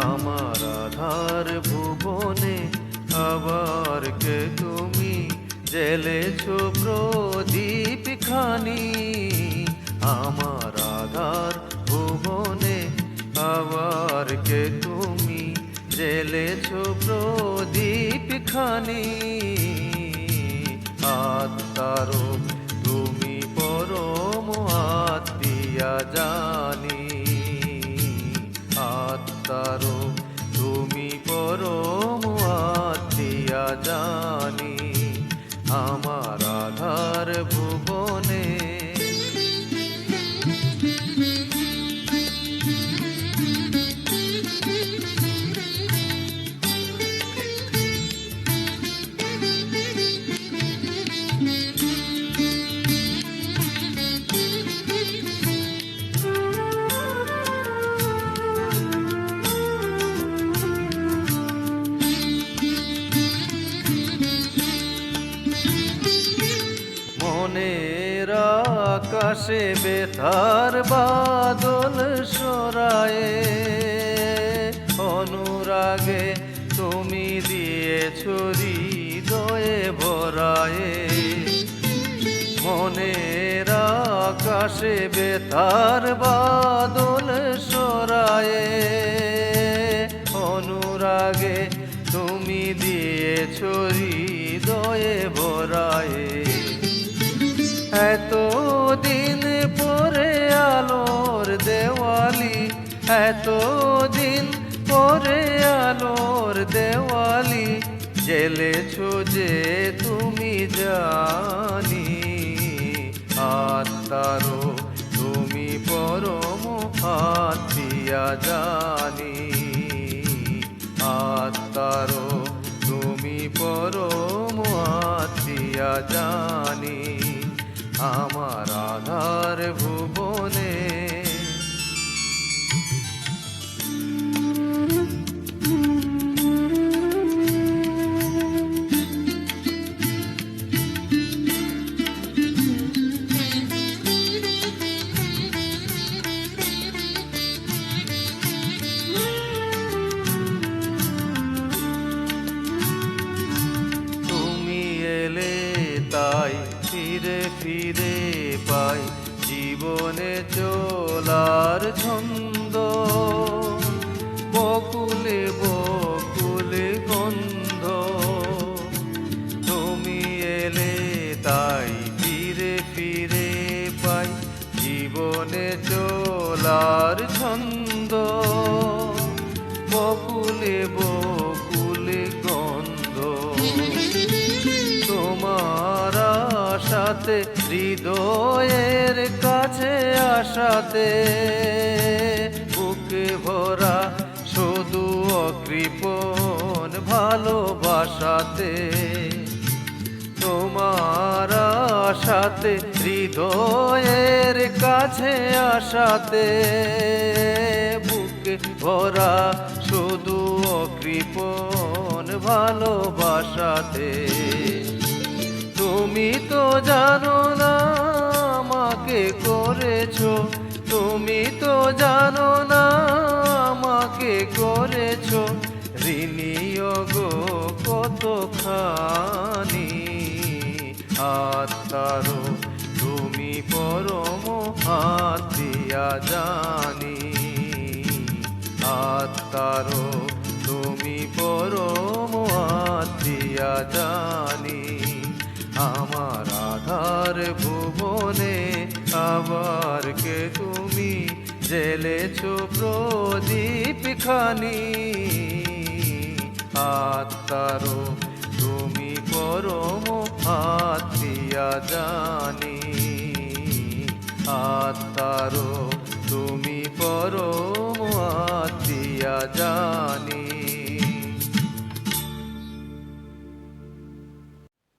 আমার আধার ভুবনে আবার কে তুমি জ্বেলেছ প্রদীপ খানি। আমার আধার ভুবনে আবার কে তুমি জ্বেলেছ প্রদীপ খানি। আত্মারো তুমি পরম আত্মীয়া জানি। আত্মারো তুমি পরম আত্মীয়া জানি। আমার আধার ভুবনে মনের আকাশে বেতার বাদল সরায়ে। অনুরাগে তুমি দিয়েছ হৃদয়ে ভরায়ে। মনের আকাশে বেতার বাদল সরায়ে। অনুরাগে তুমি দিয়েছ হৃদয়ে ভরায়ে। এতদিন পরে আলোর দেওয়ালি, এতদিন পরে আলোর দেওয়ালি জ্বেলেছ যে তুমি জানি। আত্মারো তুমি পরম আত্মীয়া জানি। আত্মারো তুমি পরম আত্মীয়া জানি। আমার আধার ভুবনে তুমি এলে তাই ফিরে ফিরে পাই জীবনে চলার ছন্দ। বকুলে বকুলে গন্ধ। তুমি এলে তাই ফিরে ফিরে পাই জীবনে চলার ছন্দ। বকুলে বকুলে গন্ধ। তোমার আশাতে হৃদয়ের কাছে আসাতে বুকে ভরা শুধু অকৃপণ ভালোবাসাতে। তোমার আশাতে হৃদয়ের কাছে আসাতে বুকে ভরা শুধু অকৃপণ ভালোবাসাতে। তুমি তো জানো না আমাকে করেছো, তুমি তো জানো না আমাকে করেছো ঋণী গো কতখানি। আত্মারো তুমি পরম আত্মীয়া জানি। আত্মারো তুমি পরম আত্মীয়া জানি। আমার আধার ভুবনে আবার কে তুমি জ্বেলেছ প্রদীপ খানি। আত্মারো তুমি পরম আত্মীয়া জানি। আত্মারো তুমি পরম আত্মীয়া জানি।